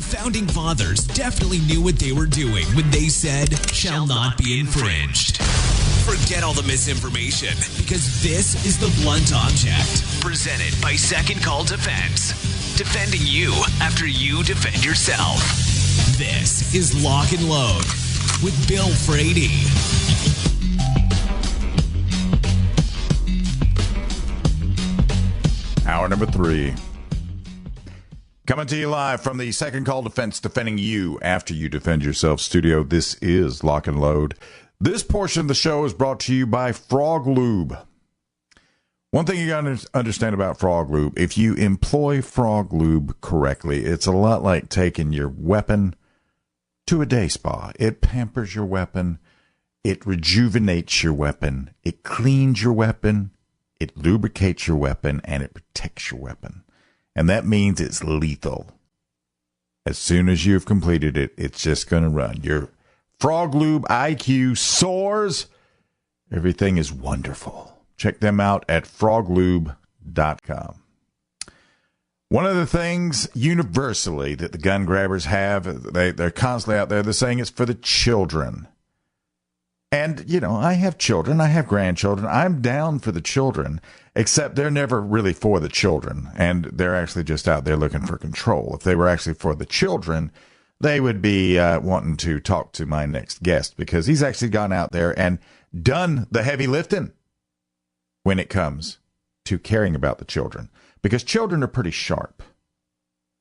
founding fathers definitely knew what they were doing when they said, shall not be infringed. Forget all the misinformation, because this is The Blunt Object, presented by Second Call Defense. Defending you after you defend yourself. This is Lock and Load with Bill Frady. Hour number 3. Coming to you live from the Second Call Defense, defending you after you defend yourself studio. This is Lock and Load. This portion of the show is brought to you by Frog Lube. One thing you got to understand about Frog Lube, if you employ Frog Lube correctly, it's a lot like taking your weapon to a day spa. It pampers your weapon. It rejuvenates your weapon. It cleans your weapon. It lubricates your weapon, and it protects your weapon. And that means it's lethal. As soon as you've completed it, it's just going to run. Your Frog Lube IQ soars. Everything is wonderful. Check them out at froglube.com. One of the things universally that the gun grabbers have, they're constantly out there, they're saying it's for the children. And, you know, I have children, I have grandchildren, I'm down for the children, except they're never really for the children, and they're actually just out there looking for control. If they were actually for the children, they would be wanting to talk to my next guest, because he's actually gone out there and done the heavy lifting when it comes to caring about the children, because children are pretty sharp.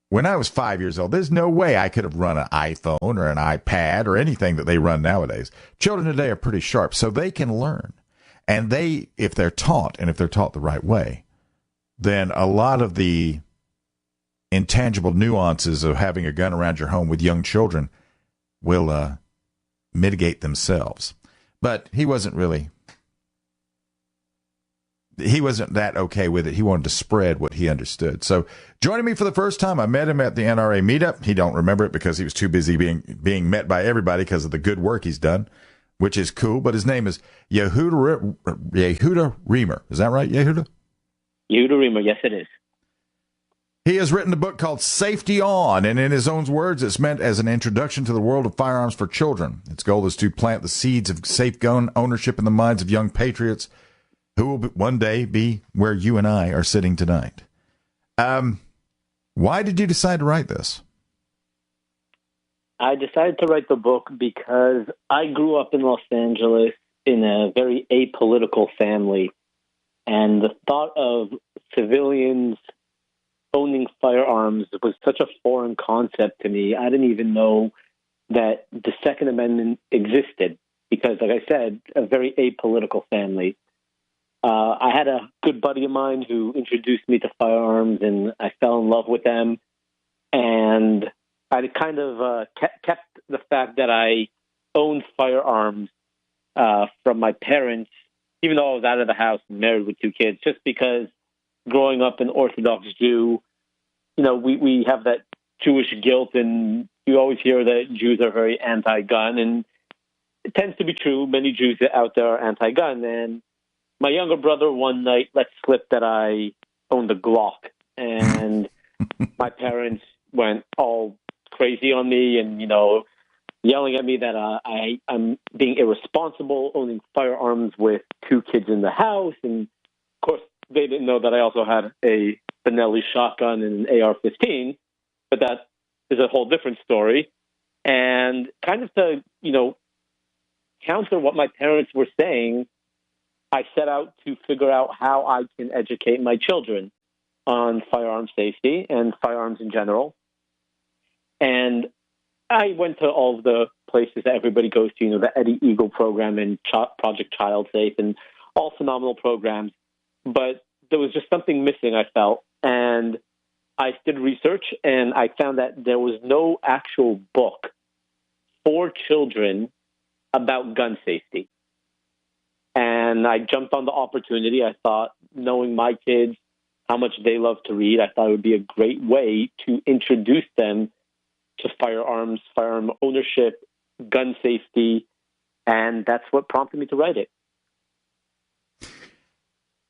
When I was 5 years old, there's no way I could have run an iPhone or an iPad or anything that they run nowadays. Children today are pretty sharp, so they can learn. And they, if they're taught, and if they're taught the right way, then a lot of the intangible nuances of having a gun around your home with young children will mitigate themselves. But he wasn't that okay with it. He wanted to spread what he understood. So joining me for the first time, I met him at the NRA meetup. He don't remember it because he was too busy being met by everybody because of the good work he's done, which is cool. But his name is Yehuda Remer. Is that right, Yehuda? Yehuda Remer, yes it is. He has written a book called Safety On, and in his own words, it's meant as an introduction to the world of firearms for children. Its goal is to plant the seeds of safe gun ownership in the minds of young patriots who will one day be where you and I are sitting tonight. Why did you decide to write this? I decided to write the book because I grew up in Los Angeles in a very apolitical family, and the thought of civilians owning firearms was such a foreign concept to me. I didn't even know that the Second Amendment existed because, like I said, a very apolitical family. I had a good buddy of mine who introduced me to firearms, and I fell in love with them. And I kind of kept the fact that I owned firearms from my parents, even though I was out of the house and married with 2 kids, just because growing up an Orthodox Jew, you know, we have that Jewish guilt, and you always hear that Jews are very anti-gun, and it tends to be true. Many Jews out there are anti-gun, and my younger brother one night let slip that I owned a Glock, and my parents went all crazy on me and, you know, yelling at me that I'm being irresponsible owning firearms with 2 kids in the house. And, of course, they didn't know that I also had a Benelli shotgun and an AR-15, but that is a whole different story. And kind of to, you know, counter what my parents were saying, I set out to figure out how I can educate my children on firearm safety and firearms in general. And I went to all of the places that everybody goes to, you know, the Eddie Eagle program and Project Child Safe and all phenomenal programs. But there was just something missing, I felt. And I did research, and I found that there was no actual book for children about gun safety. And I jumped on the opportunity. I thought, knowing my kids, how much they love to read, I thought it would be a great way to introduce them to firearms, firearm ownership, gun safety, and that's what prompted me to write it.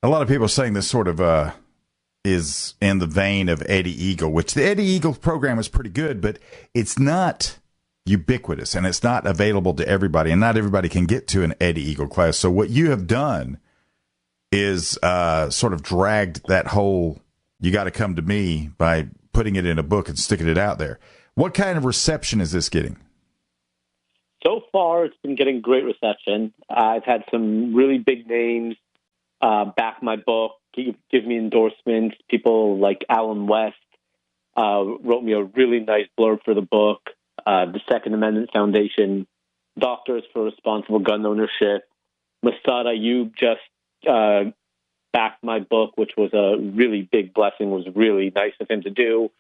A lot of people are saying this sort of is in the vein of Eddie Eagle, which the Eddie Eagle program is pretty good, but it's not ubiquitous and it's not available to everybody, and not everybody can get to an Eddie Eagle class. So what you have done is sort of dragged that whole "you got to come to me" by putting it in a book and sticking it out there. What kind of reception is this getting? So far, it's been getting great reception. I've had some really big names back my book, give me endorsements. People like Alan West wrote me a really nice blurb for the book. The Second Amendment Foundation, Doctors for Responsible Gun Ownership. Masad Ayub just backed my book, which was a really big blessing. It was really nice of him to do.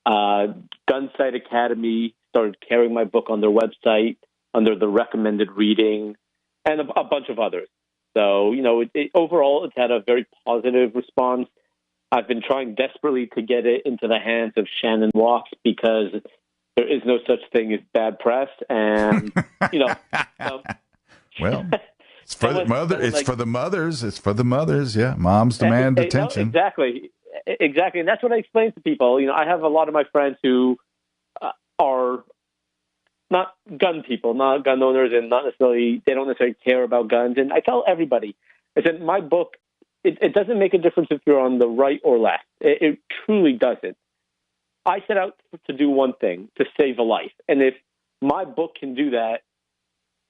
Gunsight Academy started carrying my book on their website under the recommended reading, and a bunch of others. So, overall, it's had a very positive response. I've been trying desperately to get it into the hands of Shannon Watts because there is no such thing as bad press. And, well, it's for the mother. It's for the mothers. It's for the mothers. Yeah. Moms demand attention. No, exactly. And that's what I explain to people. I have a lot of my friends who are not gun people, not gun owners, and they don't necessarily care about guns. And I tell everybody, I said, my book, it doesn't make a difference if you're on the right or left. It truly doesn't. I set out to do one thing, to save a life. And if my book can do that,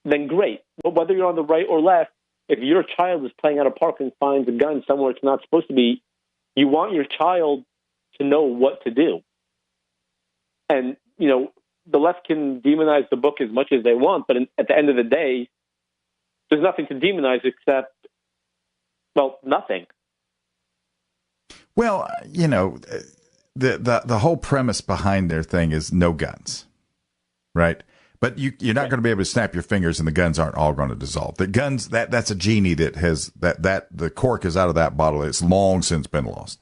then great. But whether you're on the right or left, if your child is playing at a park and finds a gun somewhere it's not supposed to be, you want your child to know what to do. And, the left can demonize the book as much as they want, but at the end of the day, there's nothing to demonize except, nothing. Well, the whole premise behind their thing is no guns, right? But you're not going to be able to snap your fingers and the guns aren't all going to dissolve. The guns, that's a genie that has that the cork is out of that bottle. It's long since been lost.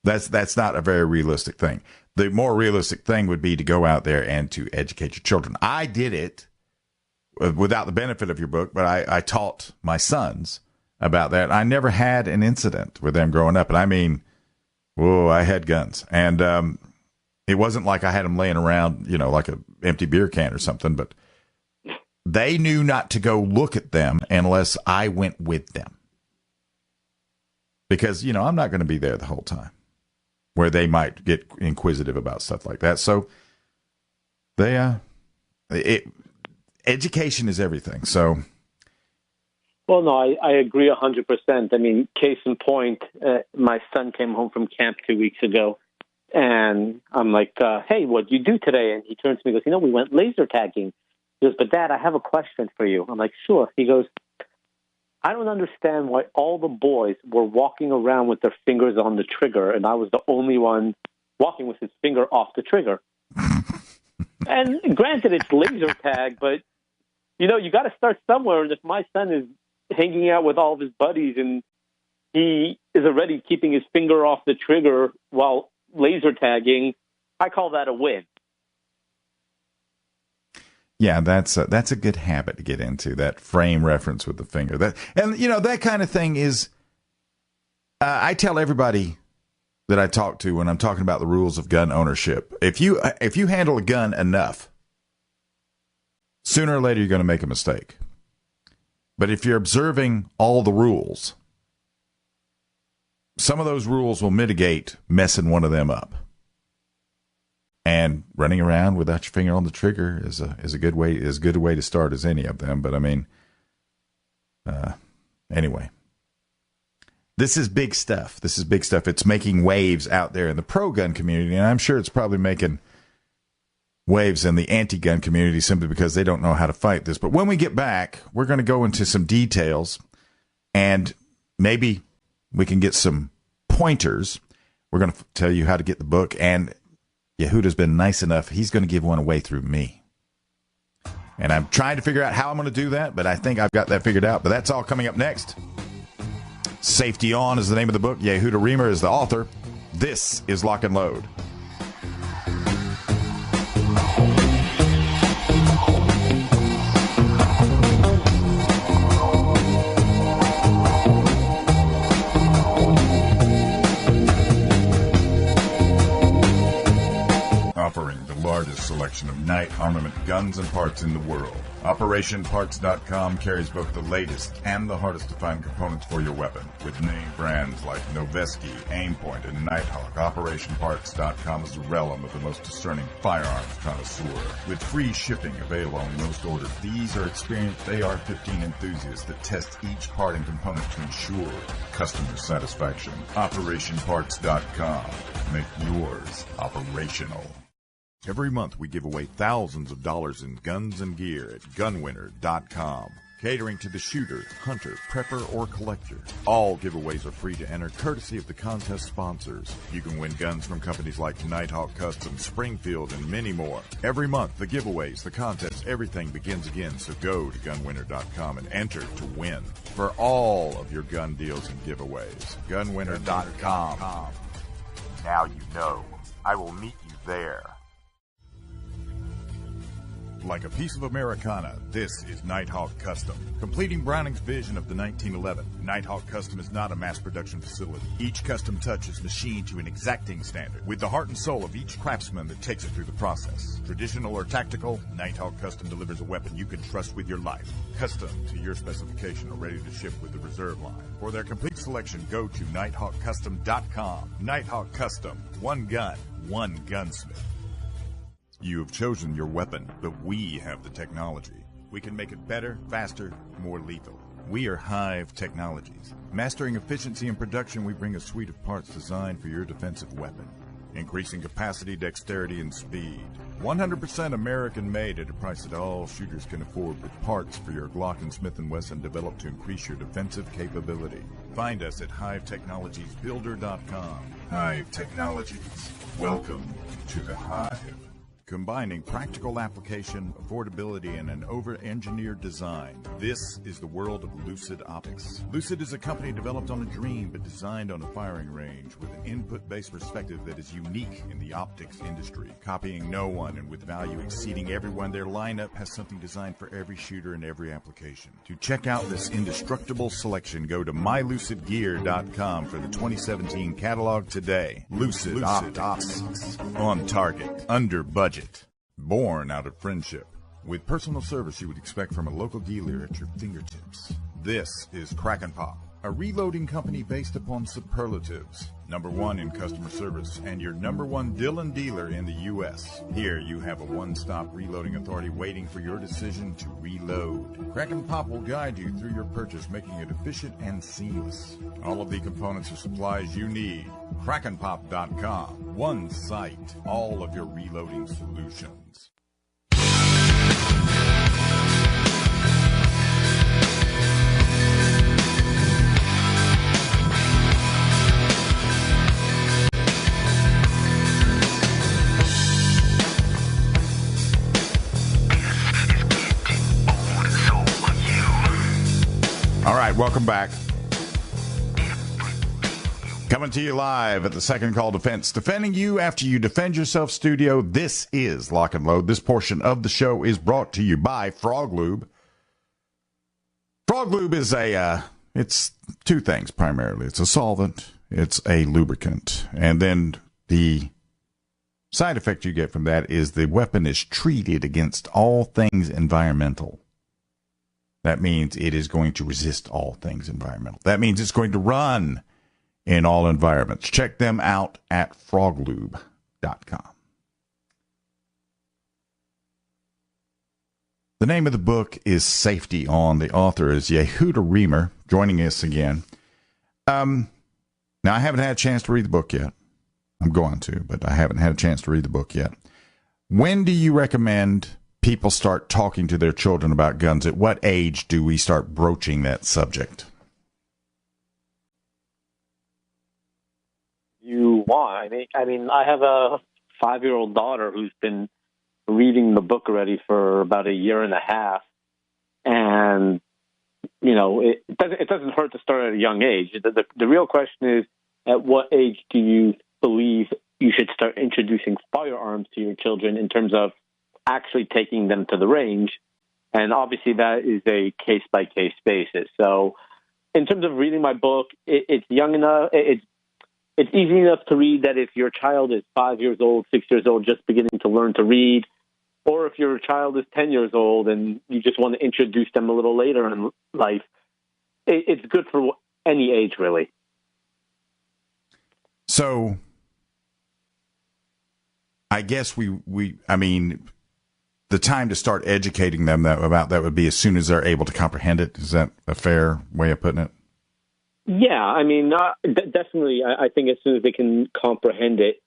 That's not a very realistic thing. The more realistic thing would be to go out there and to educate your children. I did it without the benefit of your book, but I taught my sons about that. I never had an incident with them growing up. And I mean, I had guns. And it wasn't like I had them laying around, like an empty beer can or something. But they knew not to go look at them unless I went with them. Because, I'm not going to be there the whole time, where they might get inquisitive about stuff like that. So education is everything. So, well, no, I agree 100%. I mean, case in point, my son came home from camp 2 weeks ago, and I'm like, "Hey, what'd you do today?" And he turns to me and goes, "We went laser tagging." He goes, "But Dad, I have a question for you." I'm like, "Sure." He goes, "I don't understand why all the boys were walking around with their fingers on the trigger, and I was the only one walking with his finger off the trigger." And granted, it's laser tag, but, you got to start somewhere. And if my son is hanging out with all of his buddies and he is already keeping his finger off the trigger while laser tagging, I call that a win. Yeah, that's a good habit to get into, that frame reference with the finger. That kind of thing is, I tell everybody that I talk to when I'm talking about the rules of gun ownership, if you handle a gun enough, sooner or later you're going to make a mistake. But if you're observing all the rules, some of those rules will mitigate messing one of them up. And running around without your finger on the trigger is a good way, as good a way to start as any of them. But I mean, anyway, this is big stuff. This is big stuff. It's making waves out there in the pro-gun community, and I'm sure it's probably making waves in the anti-gun community simply because they don't know how to fight this. But when we get back, we're going to go into some details, and maybe we can get some pointers. We're going to tell you how to get the book, and Yehuda's been nice enough. He's going to give one away through me. And I'm trying to figure out how I'm going to do that, but I think I've got that figured out. But that's all coming up next. Safety On is the name of the book. Yehuda Remer is the author. This is Lock and Load. offering the largest selection of night armament guns and parts in the world. OperationParts.com carries both the latest and the hardest to find components for your weapon. With name brands like Noveski, Aimpoint, and Nighthawk, OperationParts.com is the realm of the most discerning firearms connoisseur. With free shipping available on most orders, these are experienced AR-15 enthusiasts that test each part and component to ensure customer satisfaction. OperationParts.com. Make yours operational. Every month we give away thousands of dollars in guns and gear at gunwinner.com. Catering to the shooter, hunter, prepper, or collector. All giveaways are free to enter, courtesy of the contest sponsors. You can win guns from companies like Nighthawk Custom, Springfield, and many more. Every month, the giveaways, the contests, everything begins again, so go to gunwinner.com and enter to win. For all of your gun deals and giveaways, gunwinner.com. Now you know. I will meet you there. Like a piece of Americana, this is Nighthawk Custom. Completing Browning's vision of the 1911, Nighthawk Custom is not a mass production facility. Each custom touch is machined to an exacting standard, with the heart and soul of each craftsman that takes it through the process. Traditional or tactical, Nighthawk Custom delivers a weapon you can trust with your life. Custom to your specification or ready to ship with the reserve line. For their complete selection, go to nighthawkcustom.com. Nighthawk Custom. One gun, one gunsmith. You have chosen your weapon, but we have the technology. We can make it better, faster, more lethal. We are Hive Technologies. Mastering efficiency and production, we bring a suite of parts designed for your defensive weapon. Increasing capacity, dexterity, and speed. 100% American-made at a price that all shooters can afford, with parts for your Glock and Smith & Wesson developed to increase your defensive capability. Find us at HiveTechnologiesBuilder.com. Hive Technologies. Welcome to the Hive. Combining practical application, affordability, and an over-engineered design. This is the world of Lucid Optics. Lucid is a company developed on a dream but designed on a firing range with an input-based perspective that is unique in the optics industry. Copying no one and with value exceeding everyone, their lineup has something designed for every shooter and every application. To check out this indestructible selection, go to mylucidgear.com for the 2017 catalog today. Lucid Optics. On target, under budget. Born out of friendship. With personal service you would expect from a local dealer at your fingertips. This is Crack and Pop, a reloading company based upon superlatives. #1 in customer service and your #1 Dillon dealer in the U.S. Here you have a one-stop reloading authority waiting for your decision to reload. Crack and Pop will guide you through your purchase, making it efficient and seamless. All of the components or supplies you need. CrackandPop.com. One site. All of your reloading solutions. All right, welcome back. Coming to you live at the Second Call Defense, defending you after you defend yourself studio. This is Lock and Load. This portion of the show is brought to you by Frog Lube. Frog Lube is it's two things primarily. It's a solvent, it's a lubricant, and then the side effect you get from that is the weapon is treated against all things environmental. That means it is going to resist all things environmental. That means it's going to run in all environments. Check them out at froglube.com. The name of the book is Safety On. The author is Yehuda Remer, joining us again. Now, I haven't had a chance to read the book yet. I'm going to, but I haven't had a chance to read the book yet. When do you recommend people start talking to their children about guns? At what age do we start broaching that subject? You want. I mean, I have a 5-year-old daughter who's been reading the book already for about a year and a half. And, you know, it doesn't hurt to start at a young age. The real question is, at what age do you believe you should start introducing firearms to your children in terms of actually taking them to the range? And obviously that is a case-by-case basis. So in terms of reading my book, it's young enough. it's easy enough to read that if your child is 5 years old, 6 years old, just beginning to learn to read, or if your child is 10 years old and you just want to introduce them a little later in life, it's good for any age, really. So I guess I mean, the time to start educating them about that would be as soon as they're able to comprehend it. Is that a fair way of putting it? Yeah, I mean, definitely. I think as soon as they can comprehend it.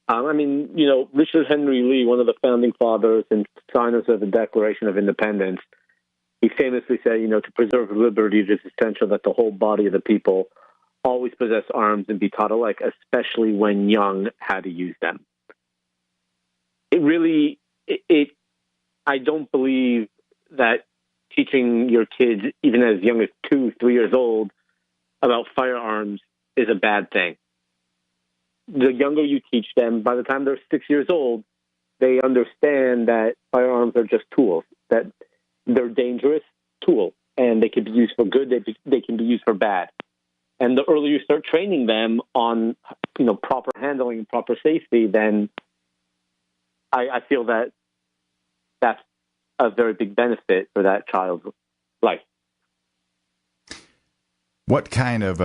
I mean, Richard Henry Lee, one of the founding fathers and signers of the Declaration of Independence, he famously said, to preserve liberty, it is essential that the whole body of the people always possess arms and be taught alike, especially when young, how to use them. It really, I don't believe that teaching your kids, even as young as 2, 3 years old, about firearms is a bad thing. The younger you teach them, by the time they're 6 years old, they understand that firearms are just tools, that they're dangerous tools, and they can be used for good, they can be used for bad. And the earlier you start training them on, proper handling and proper safety, then I feel that that's a very big benefit for that child's life. What kind of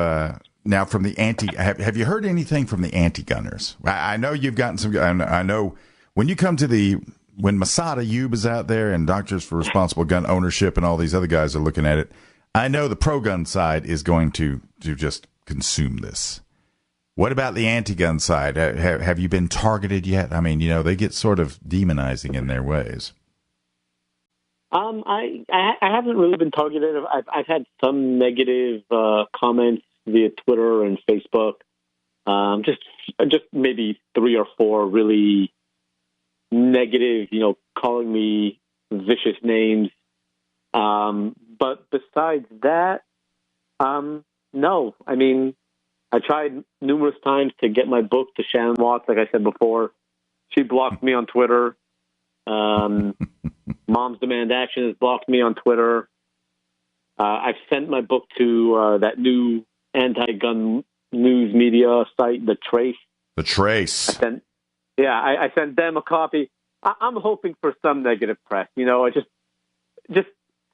now from the have you heard anything from the anti-gunners? I know you've gotten some. I know when you come to when Masada Ayub is out there and Doctors for Responsible Gun Ownership and all these other guys are looking at it, I know the pro-gun side is going to just consume this. What about the anti-gun side? Have you been targeted yet? I mean, they get sort of demonizing in their ways. I haven't really been targeted. I've had some negative comments via Twitter and Facebook. Just maybe 3 or 4 really negative, calling me vicious names. But besides that, no. I mean, I tried numerous times to get my book to Shannon Watts, like I said before. She blocked me on Twitter. Moms Demand Action has blocked me on Twitter. I've sent my book to that new anti-gun news media site, The Trace. The Trace. I sent them a copy. I'm hoping for some negative press. Just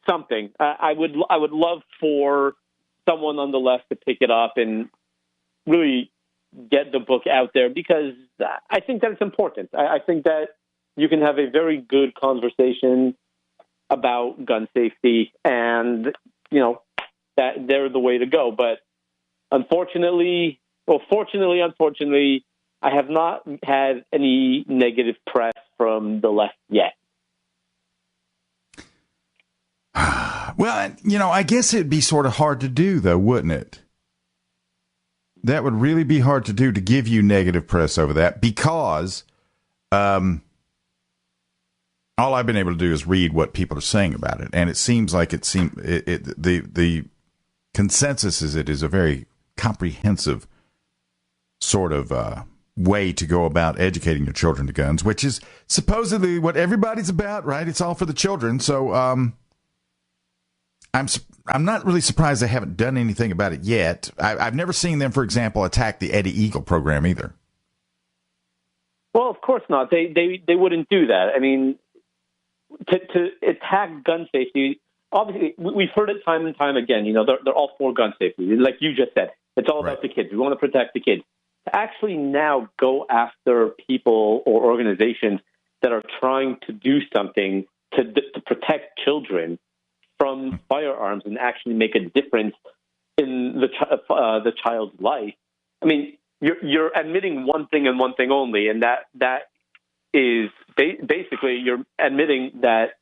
something. I would love for someone on the left to pick it up and really get the book out there, because I think that it's important. I think that you can have a very good conversation about gun safety, and, that they're the way to go. But unfortunately, I have not had any negative press from the left yet. Well, I guess it'd be sort of hard to do, though, wouldn't it? That would really be hard to do, to give you negative press over that, because all I've been able to do is read what people are saying about it, and it seems like the consensus is it is a very comprehensive sort of way to go about educating your children to guns, which is supposedly what everybody's about, right? It's all for the children. So I'm not really surprised they haven't done anything about it yet. I've never seen them, for example, attack the Eddie Eagle program either. Well, of course not. They wouldn't do that. I mean, to attack gun safety, obviously, we've heard it time and time again. They're all for gun safety. Like you just said, it's all about the kids. We want to protect the kids. To actually now go after people or organizations that are trying to do something to protect children from firearms and actually make a difference in the child's life. I mean, you're admitting one thing and one thing only, and that is basically you're admitting that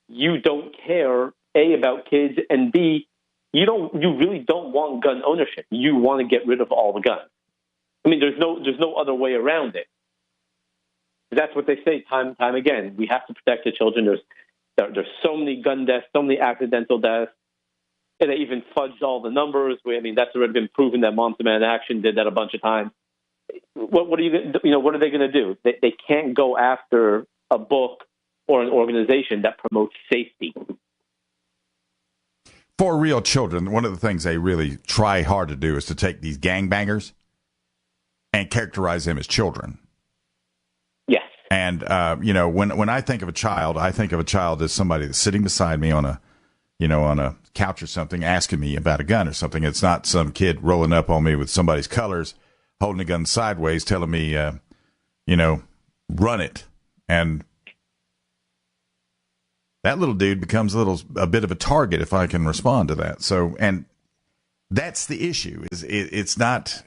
you don't care, A, about kids, and B, you really don't want gun ownership. You want to get rid of all the guns. I mean, there's no other way around it. That's what they say time and time again. We have to protect the children. There's so many gun deaths, so many accidental deaths, and they even fudged all the numbers. That's already been proven that Moms Demand Action did that a bunch of times. What are what are they going to do? They can't go after a book or an organization that promotes safety. For real children, one of the things they really try hard to do is to take these gangbangers and characterize them as children. Yes. And, when I think of a child as somebody that's sitting beside me on a couch or something, asking me about a gun or something. It's not some kid rolling up on me with somebody's colors, holding a gun sideways, telling me, run it. And that little dude becomes a bit of a target if I can respond to that. So, and that's the issue. It's not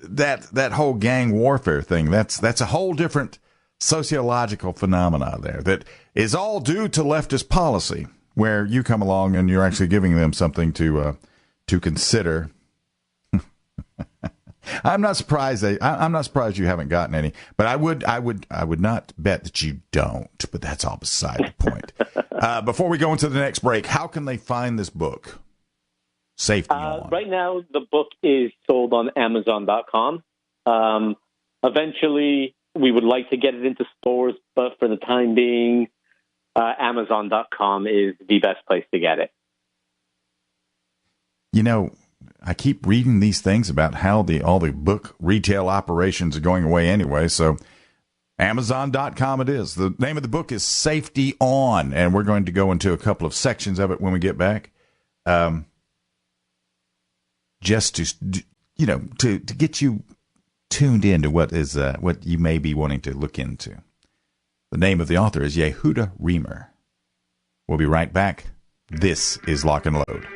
that whole gang warfare thing. That's a whole different sociological phenomena there that is all due to leftist policy, where you come along and you're actually giving them something to consider. I'm not surprised I'm not surprised you haven't gotten any, but I would not bet that you don't. But that's all beside the point. Before we go into the next break, how can they find this book? Safety On. Right now, the book is sold on Amazon.com. Eventually, we would like to get it into stores, but for the time being, Amazon.com is the best place to get it. I keep reading these things about how all the book retail operations are going away anyway. So Amazon.com it is. The name of the book is Safety On, and we're going to go into a couple of sections of it when we get back. Just to get you tuned into what you may be wanting to look into. The name of the author is Yehuda Remer. We'll be right back. This is Lock and Load.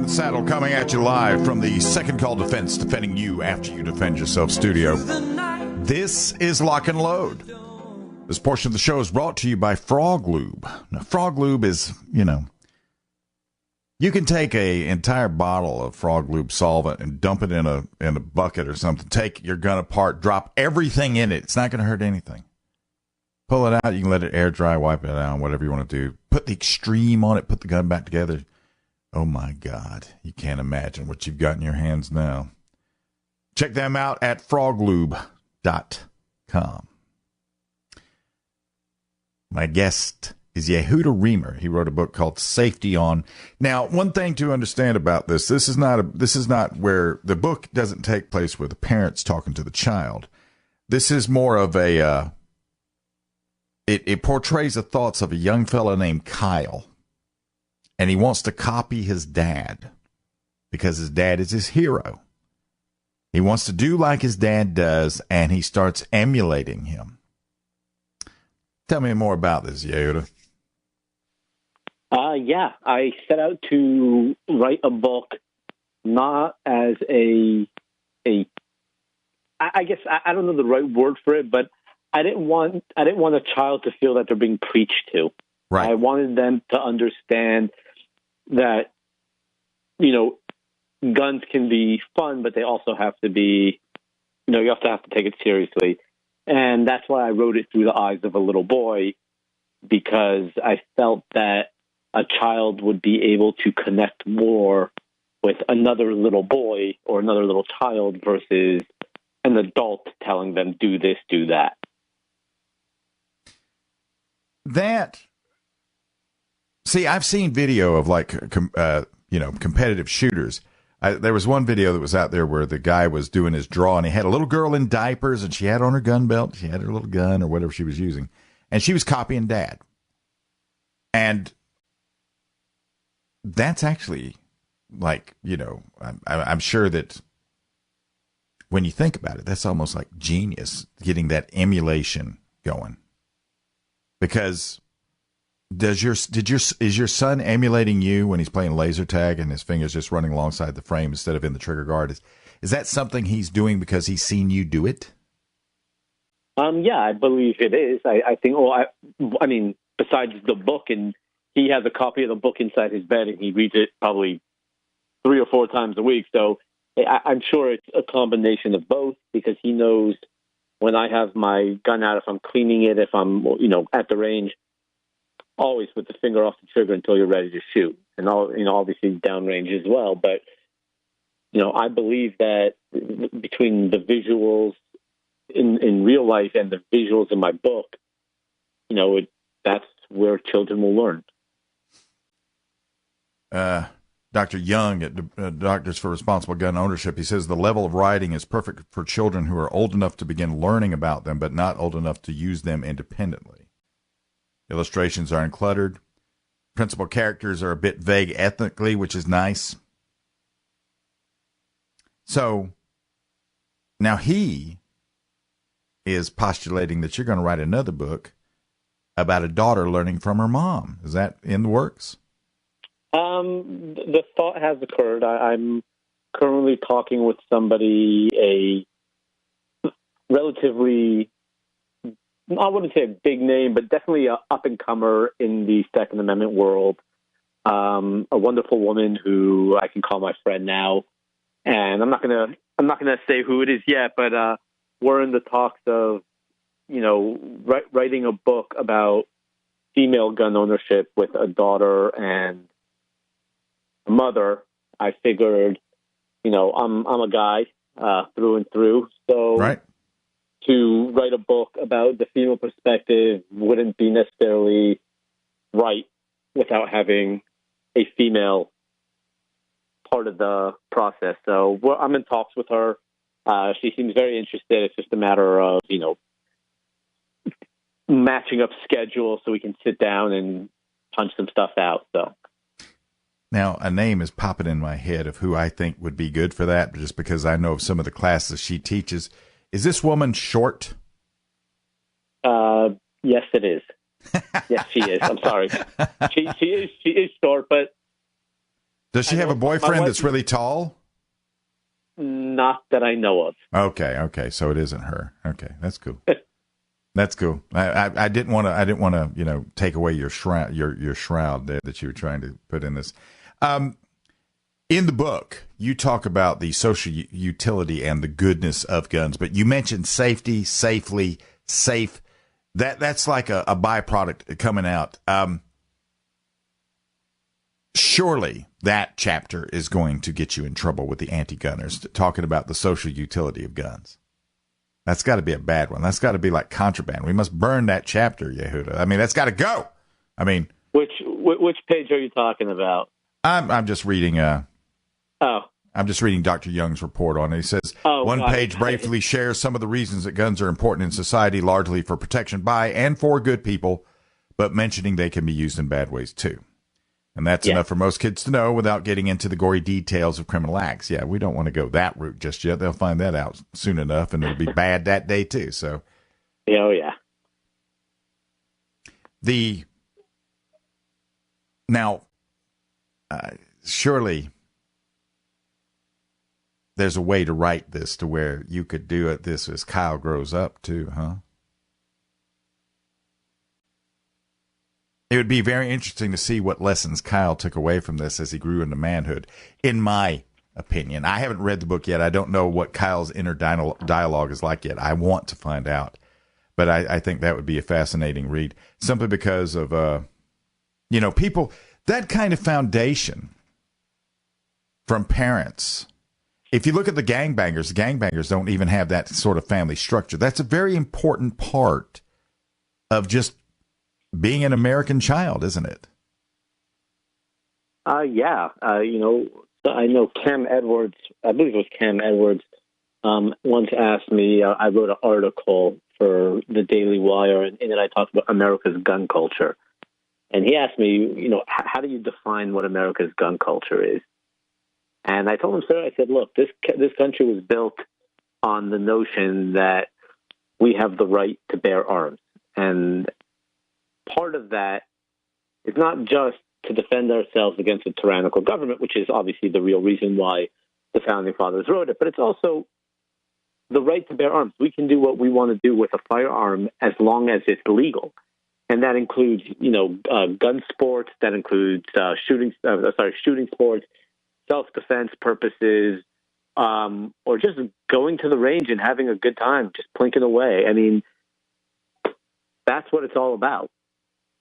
Saddle coming at you live from the Second Call Defense, defending you after you defend yourself studio. This is Lock and Load. This portion of the show is brought to you by Frog Lube. Now, Frog Lube is, you can take an entire bottle of Frog Lube solvent and dump it in a bucket or something. Take your gun apart, drop everything in it. It's not going to hurt anything. Pull it out. You can let it air dry, wipe it out, whatever you want to do. Put the extreme on it. Put the gun back together. Oh, my God. You can't imagine what you've got in your hands now. Check them out at froglube.com. My guest is Yehuda Remer. He wrote a book called Safety On. Now, one thing to understand about this is not where the book doesn't take place where the parents talking to the child. This is more of it portrays the thoughts of a young fella named Kyle. And he wants to copy his dad because his dad is his hero. He wants to do like his dad does, and he starts emulating him. Tell me more about this, Yehuda. Yeah, I set out to write a book not as I guess I don't know the right word for it, but I didn't want a child to feel that they're being preached to. Right. I wanted them to understand that, guns can be fun, but they also have to be, you have to take it seriously. And that's why I wrote it through the eyes of a little boy, because I felt that a child would be able to connect more with another little boy or another little child versus an adult telling them, do this, do that. See, I've seen video of competitive shooters. There was one video that was out there where the guy was doing his draw, and he had a little girl in diapers, and she had on her gun belt. She had her little gun or whatever she was using, and she was copying Dad. And that's actually I'm sure that when you think about it, that's almost like genius, getting that emulation going. Because Is your son emulating you when he's playing laser tag and his fingers just running alongside the frame instead of in the trigger guard? Is that something he's doing because he's seen you do it? Yeah, I believe it is. I think. I mean, besides the book, and he has a copy of the book inside his bed, and he reads it probably 3 or 4 times a week. So I'm sure it's a combination of both, because he knows when I have my gun out, if I'm cleaning it, if I'm at the range, always with the finger off the trigger until you're ready to shoot, and obviously downrange as well. But I believe that between the visuals in real life and the visuals in my book, that's where children will learn. Dr. Young at Doctors for Responsible Gun Ownership, he says the level of writing is perfect for children who are old enough to begin learning about them, but not old enough to use them independently. Illustrations are uncluttered. Principal characters are a bit vague ethnically, which is nice. So now he is postulating that you're going to write another book about a daughter learning from her mom. Is that in the works? The thought has occurred. I'm currently talking with somebody, a relatively, I wouldn't say a big name, but definitely an up-and-comer in the Second Amendment world. A wonderful woman who I can call my friend now. And I'm not gonna say who it is yet, but we're in the talks of, writing a book about female gun ownership with a daughter and a mother. I figured, I'm a guy through and through, so right. To write a book about the female perspective wouldn't be necessarily right without having a female part of the process. So I'm in talks with her. She seems very interested. It's just a matter of, matching up schedules so we can sit down and punch some stuff out. So now a name is popping in my head of who I think would be good for that, just because I know of some of the classes she teaches. Is this woman short? Yes, it is. Yes, she is. I'm sorry. She is short, but does she have a boyfriend that's really tall? Not that I know of. Okay. So it isn't her. Okay, that's cool. That's cool. I didn't want to, take away your shroud there that you were trying to put in this. In the book, you talk about the social utility and the goodness of guns, but you mentioned safety, safely, safe. That's like a byproduct coming out. Surely that chapter is going to get you in trouble with the anti-gunners, talking about the social utility of guns. That's got to be a bad one. That's got to be like contraband. We must burn that chapter, Yehuda. I mean, that's got to go. I mean, which page are you talking about? I'm just reading. I'm just reading Dr. Young's report on it. He says one page bravely shares some of the reasons that guns are important in society, largely for protection by and for good people, but mentioning they can be used in bad ways too. And that's enough for most kids to know without getting into the gory details of criminal acts. Yeah, we don't want to go that route just yet. They'll find that out soon enough, and it'll be bad that day too. So, oh yeah. Surely there's a way to write this to where you could do it this as Kyle grows up too, huh? It would be very interesting to see what lessons Kyle took away from this as he grew into manhood, in my opinion. I haven't read the book yet. I don't know what Kyle's inner dialogue is like yet. I want to find out. But I think that would be a fascinating read, simply because of, people, that kind of foundation from parents. If you look at the gangbangers don't even have that sort of family structure. That's a very important part of just being an American child, isn't it? Yeah. I know Cam Edwards, I believe it was Cam Edwards, once asked me, I wrote an article for the Daily Wire, and in it I talked about America's gun culture. And he asked me, how do you define what America's gun culture is? And I told him, sir, I said, look, this country was built on the notion that we have the right to bear arms. And part of that is not just to defend ourselves against a tyrannical government, which is obviously the real reason why the Founding Fathers wrote it, but it's also the right to bear arms. We can do what we want to do with a firearm as long as it's legal. And that includes, gun sports, that includes shooting sports, self-defense purposes, or just going to the range and having a good time, just plinking away. I mean, that's what it's all about.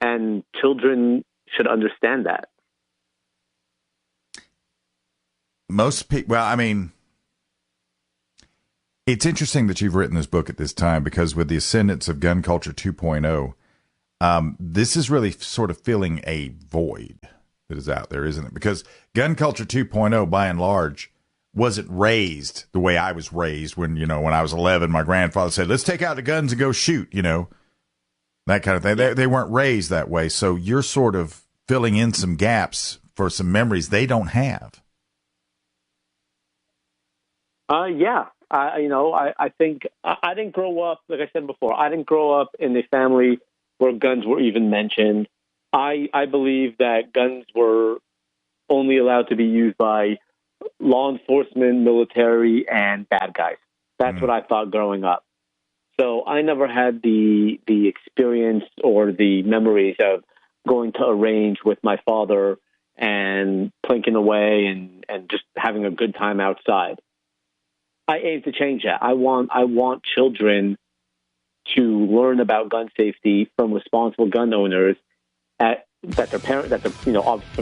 And children should understand that. Most people, it's interesting that you've written this book at this time, because with the ascendance of gun culture 2.0, this is really sort of filling a void that is out there, isn't it? Because gun culture 2.0, by and large, wasn't raised the way I was raised when I was 11, my grandfather said, let's take out the guns and go shoot, that kind of thing. They weren't raised that way. So you're sort of filling in some gaps for some memories they don't have. Yeah. I think I didn't grow up, like I said before, I didn't grow up in a family where guns were even mentioned. I believe that guns were only allowed to be used by law enforcement, military, and bad guys. That's what I thought growing up. So I never had the experience or the memories of going to a range with my father and plinking away and just having a good time outside. I aim to change that. I want children to learn about gun safety from responsible gun owners from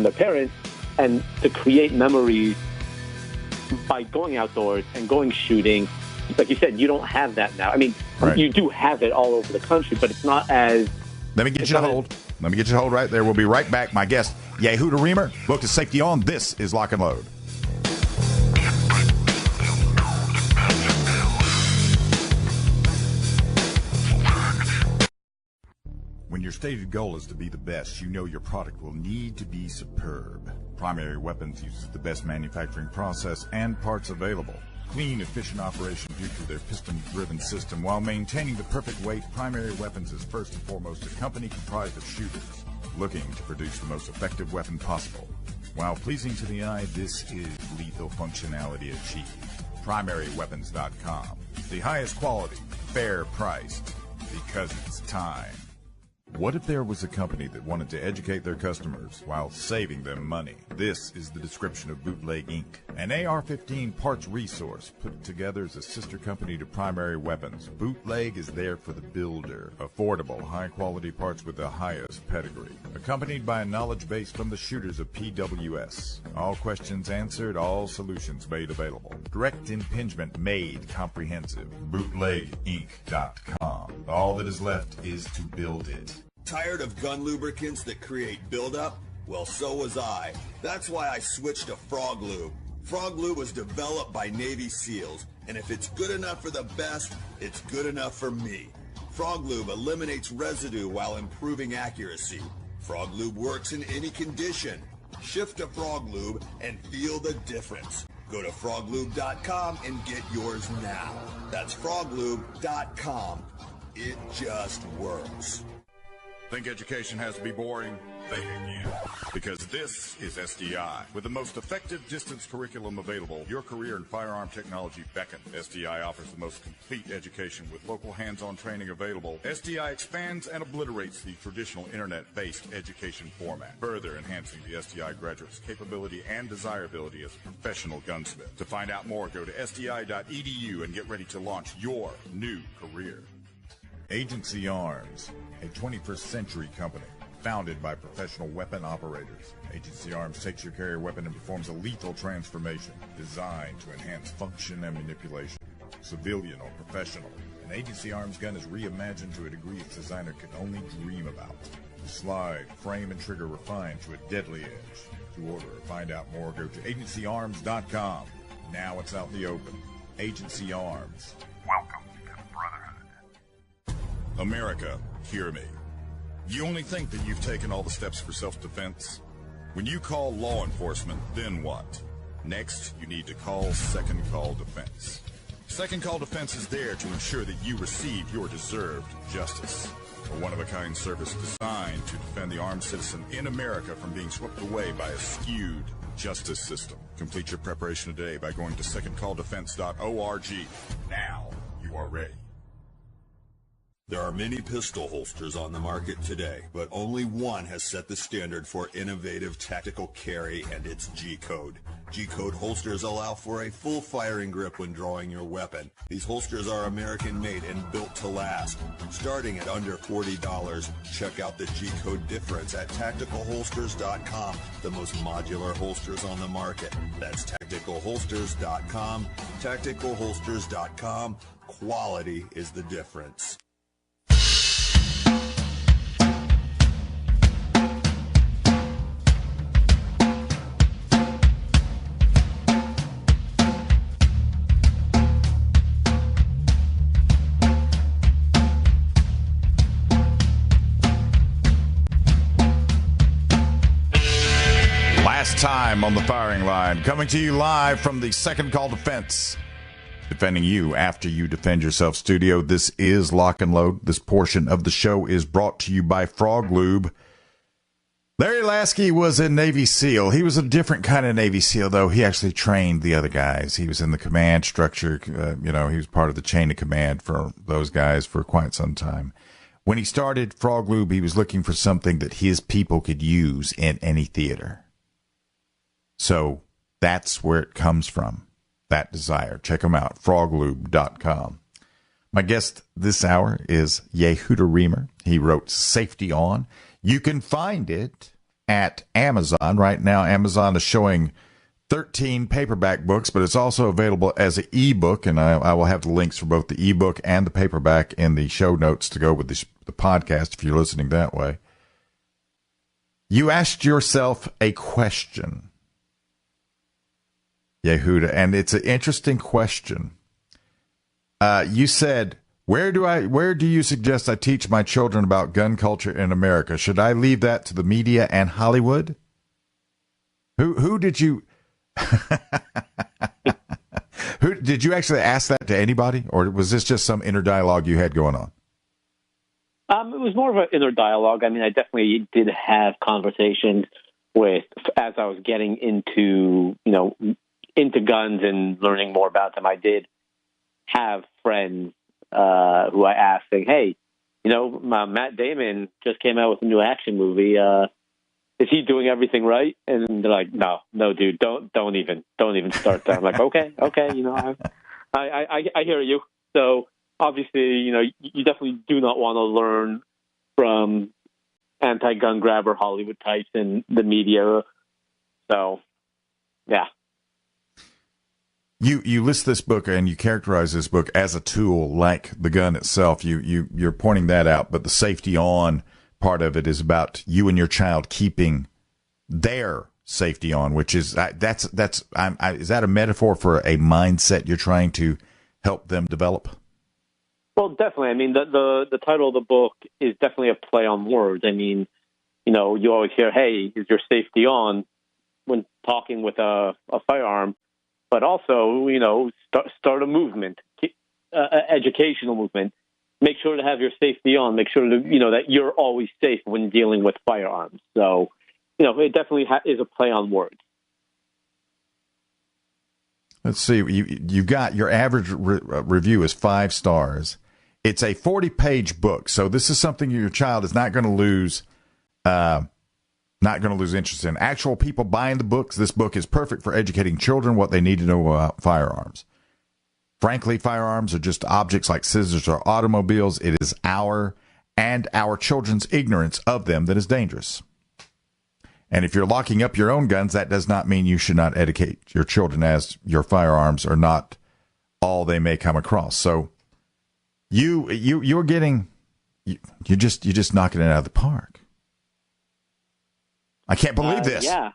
their parents, and to create memories by going outdoors and going shooting. Like you said, you don't have that now. I mean, right. You do have it all over the country, but it's not as... Let me get you to hold. Let me get you to hold right there. We'll be right back. My guest, Yehuda Remer, book to Safety On. This is Lock and Load. When your stated goal is to be the best, you know your product will need to be superb. Primary Weapons uses the best manufacturing process and parts available. Clean, efficient operation due to their piston-driven system. While maintaining the perfect weight, Primary Weapons is first and foremost a company comprised of shooters looking to produce the most effective weapon possible. While pleasing to the eye, this is lethal functionality achieved. PrimaryWeapons.com. The highest quality, fair priced, because it's time. What if there was a company that wanted to educate their customers while saving them money? This is the description of Bootleg Inc., an AR-15 parts resource put together as a sister company to Primary Weapons. Bootleg is there for the builder. Affordable, high-quality parts with the highest pedigree. Accompanied by a knowledge base from the shooters of PWS. All questions answered, all solutions made available. Direct impingement made comprehensive. BootlegInc.com. All that is left is to build it. Tired of gun lubricants that create buildup? Well, so was I. That's why I switched to Frog Lube. Frog Lube was developed by Navy SEALs, and if it's good enough for the best, it's good enough for me. Frog Lube eliminates residue while improving accuracy. Frog Lube works in any condition. Shift to Frog Lube and feel the difference. Go to froglube.com and get yours now. That's froglube.com. It just works. Think education has to be boring? Think again. Because this is SDI. With the most effective distance curriculum available, your career in firearm technology beckons. SDI offers the most complete education with local hands-on training available. SDI expands and obliterates the traditional internet-based education format, further enhancing the SDI graduate's capability and desirability as a professional gunsmith. To find out more, go to sdi.edu and get ready to launch your new career. Agency Arms, a 21st century company founded by professional weapon operators. Agency Arms takes your carrier weapon and performs a lethal transformation designed to enhance function and manipulation. Civilian or professional, an Agency Arms gun is reimagined to a degree its designer could only dream about. The slide, frame, and trigger refined to a deadly edge. To order or find out more, go to agencyarms.com. Now it's out in the open. Agency Arms. Welcome to the Brotherhood. America, hear me. You only think that you've taken all the steps for self-defense? When you call law enforcement, then what? Next, you need to call Second Call Defense. Second Call Defense is there to ensure that you receive your deserved justice. A one-of-a-kind service designed to defend the armed citizen in America from being swept away by a skewed justice system. Complete your preparation today by going to secondcalldefense.org. Now you are ready. There are many pistol holsters on the market today, but only one has set the standard for innovative tactical carry, and it's G-Code. G-Code holsters allow for a full firing grip when drawing your weapon. These holsters are American-made and built to last. Starting at under $40, check out the G-Code difference at tacticalholsters.com, the most modular holsters on the market. That's tacticalholsters.com. Tacticalholsters.com. Quality is the difference. Time on the firing line, coming to you live from the Second Call Defense, defending you after you defend yourself studio. This is Lock and Load. This portion of the show is brought to you by Frog Lube. Larry Lasky was a Navy SEAL. He was a different kind of Navy SEAL, though. He actually trained the other guys. He was in the command structure. He was part of the chain of command for those guys for quite some time. When he started Frog Lube, he was looking for something that his people could use in any theater. So that's where it comes from, that desire. Check them out, froglube.com. My guest this hour is Yehuda Remer. He wrote Safety On. You can find it at Amazon. Right now, Amazon is showing 13 paperback books, but it's also available as an ebook, and I will have the links for both the ebook and the paperback in the show notes to go with the podcast if you're listening that way. You asked yourself a question, Yehuda, and it's an interesting question. You said, where do you suggest I teach my children about gun culture in America? Should I leave that to the media and Hollywood? Who did you who did you actually ask that to anybody, or was this just some inner dialogue you had going on? It was more of an inner dialogue. I mean, I definitely did have conversations as I was getting into guns and learning more about them. I did have friends who I asked, saying, "Hey, Matt Damon just came out with a new action movie. Is he doing everything right?" And they're like, "No, dude, don't even start there." I'm like, okay, I hear you. So obviously, you definitely do not want to learn from anti-gun grabber Hollywood types in the media. So, yeah. You list this book and you characterize this book as a tool like the gun itself. You're pointing that out, but the safety on part of it is about you and your child keeping their safety on, which is is that a metaphor for a mindset you're trying to help them develop? Well, definitely. I mean, the title of the book is definitely a play on words. I mean, you always hear, "Hey, is your safety on?" when talking with a firearm. But also, start a movement, educational movement. Make sure to have your safety on. Make sure that you're always safe when dealing with firearms. So, it definitely is a play on words. Let's see. You've got your average review is 5 stars. It's a 40-page book, so this is something your child is not going to lose. Not going to lose interest in. Actual people buying the books. This book is perfect for educating children what they need to know about firearms. Frankly, firearms are just objects like scissors or automobiles. It is our children's ignorance of them that is dangerous. And if you're locking up your own guns, that does not mean you should not educate your children, as your firearms are not all they may come across. So you're just knocking it out of the park. I can't believe this. Yeah.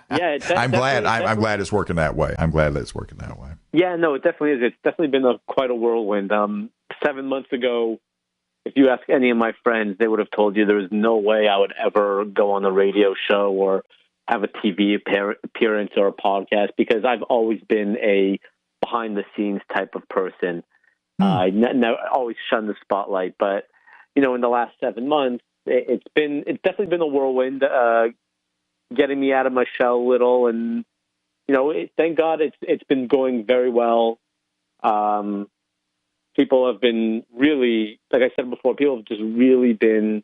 I'm glad it's working that way. I'm glad that it's working that way. Yeah, no, it definitely is. It's definitely been quite a whirlwind. 7 months ago, if you ask any of my friends, they would have told you there was no way I would ever go on a radio show or have a TV appearance or a podcast, because I've always been a behind the scenes type of person. I always shun the spotlight, but in the last 7 months, it's definitely been a whirlwind, getting me out of my shell a little, and thank God it's been going very well. People have been really, like I said before, people have just really been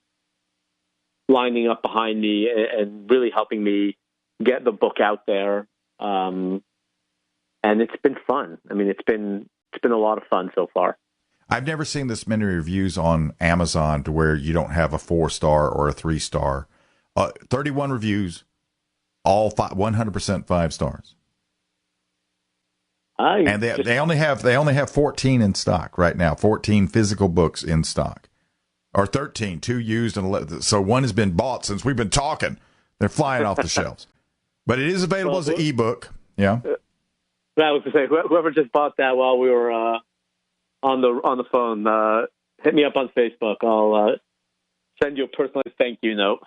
lining up behind me and really helping me get the book out there. And it's been fun. I mean, it's been a lot of fun so far. I've never seen this many reviews on Amazon to where you don't have a 4-star or a 3-star. 31 reviews, all 100% 5 stars. And they only have 14 in stock right now. 14 physical books in stock, or 13, 2 used, and 11. So one has been bought since we've been talking. They're flying off the shelves, but it is available as an ebook. Yeah. I was to say, whoever just bought that while we were on the phone, hit me up on Facebook. I'll send you a personalized thank you note.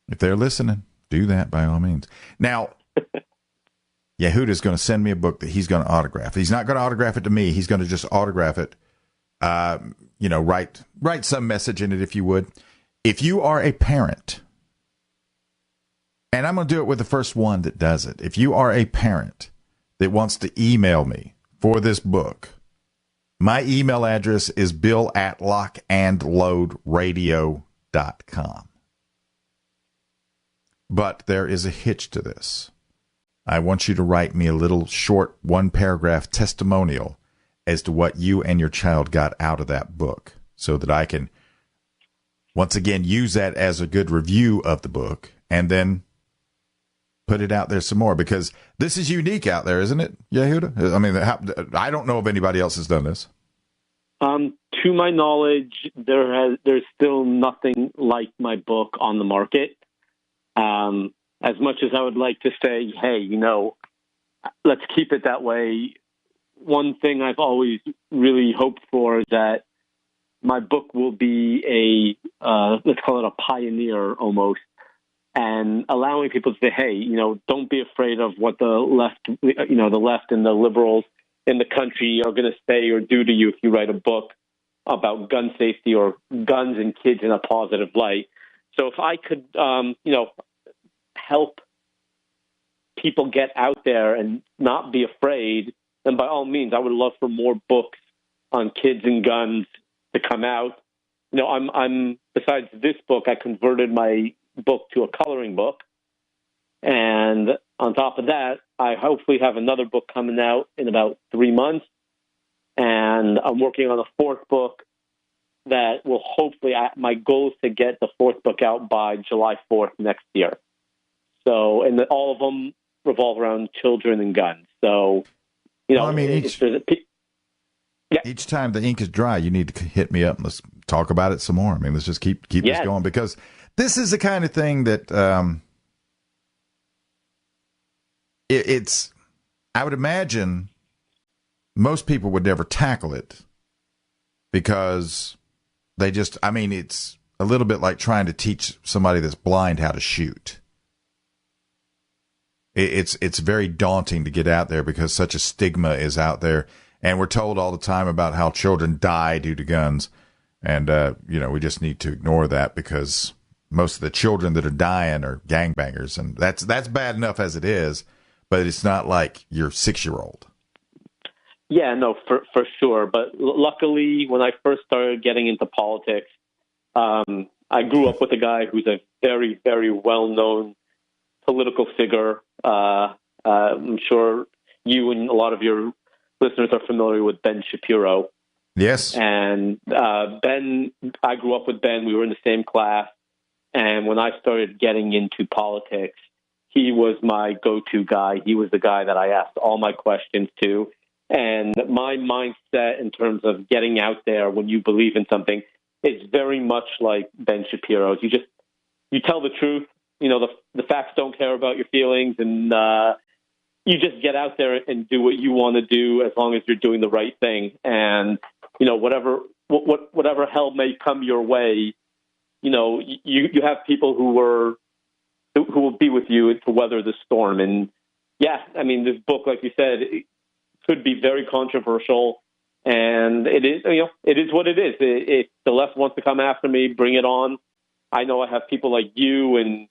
If they're listening, do that by all means. Now, Yehuda's going to send me a book that he's going to autograph. He's not going to autograph it to me. He's going to just autograph it. Write some message in it if you would. If you are a parent, and I'm going to do it with the first one that does it. If you are a parent that wants to email me for this book, my email address is bill@lockandloadradio.com. But there is a hitch to this. I want you to write me a little short 1-paragraph testimonial as to what you and your child got out of that book, so that I can, once again, use that as a good review of the book and then put it out there some more, because this is unique out there, isn't it, Yehuda? I mean, I don't know if anybody else has done this. To my knowledge, there's still nothing like my book on the market. As much as I would like to say, hey, let's keep it that way, one thing I've always really hoped for is that my book will be let's call it a pioneer almost, and allowing people to say, hey, don't be afraid of what the left and the liberals in the country are going to say or do to you if you write a book about gun safety or guns and kids in a positive light. So if I could, help people get out there and not be afraid, then by all means, I would love for more books on kids and guns to come out. I'm besides this book, I converted my book to a coloring book. And on top of that, I hopefully have another book coming out in about 3 months. And I'm working on a 4th book that will hopefully, my goal is to get the 4th book out by July 4th next year. So, and all of them revolve around children and guns. So, each time the ink is dry, you need to hit me up and let's talk about it some more. I mean, let's just keep this going, because this is the kind of thing that it's. I would imagine most people would never tackle it because they just. I mean, it's a little bit like trying to teach somebody that's blind how to shoot. It's very daunting to get out there because such a stigma is out there, and we're told all the time about how children die due to guns, and we just need to ignore that because most of the children that are dying are gangbangers, and that's bad enough as it is, but it's not like your 6-year-old. Yeah, no, for sure. But luckily, when I first started getting into politics, I grew up with a guy who's a very, very well-known political figure. I'm sure you and a lot of your listeners are familiar with Ben Shapiro. Yes. And Ben, I grew up with Ben. We were in the same class. And when I started getting into politics, he was my go-to guy. He was the guy that I asked all my questions to. And my mindset in terms of getting out there when you believe in something is very much like Ben Shapiro's. You tell the truth. The facts don't care about your feelings, and you just get out there and do what you want to do as long as you're doing the right thing. And, whatever hell may come your way, you have people who will be with you to weather the storm. And, yeah, I mean, this book, like you said, it could be very controversial, and it is, it is what it is. If the left wants to come after me, bring it on. I know I have people like you and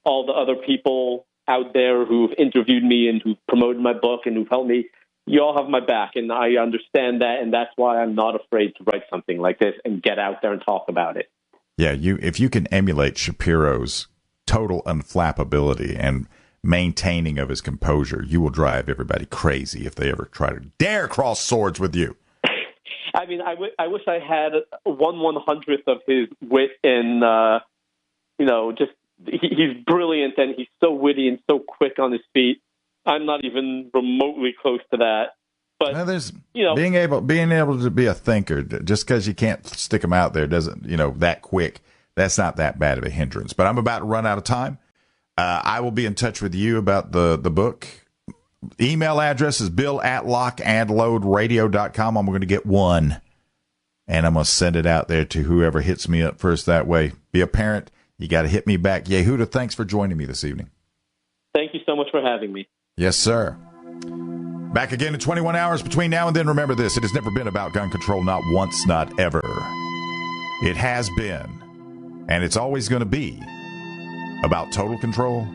all the other people out there who've interviewed me and who've promoted my book and who've helped me. You all have my back, and I understand that, and that's why I'm not afraid to write something like this and get out there and talk about it. Yeah, if you can emulate Shapiro's total unflappability and maintaining of his composure, you will drive everybody crazy if they ever try to dare cross swords with you. I mean, I wish I had 1/100th of his wit and, just he's brilliant and he's so witty and so quick on his feet. I'm not even remotely close to that. But now there's being able to be a thinker, just because you can't stick them out there doesn't that quick. That's not that bad of a hindrance. But I'm about to run out of time. I will be in touch with you about the book. Email address is bill@lockandloadradio.com. I'm going to get one, and I'm going to send it out there to whoever hits me up first. That way, be a parent. You got to hit me back. Yehuda, thanks for joining me this evening. Thank you so much for having me. Yes, sir. Back again in 21 hours between now and then. Remember this, it has never been about gun control, not once, not ever. It has been, and it's always going to be, about total control.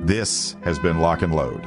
This has been Lock and Load.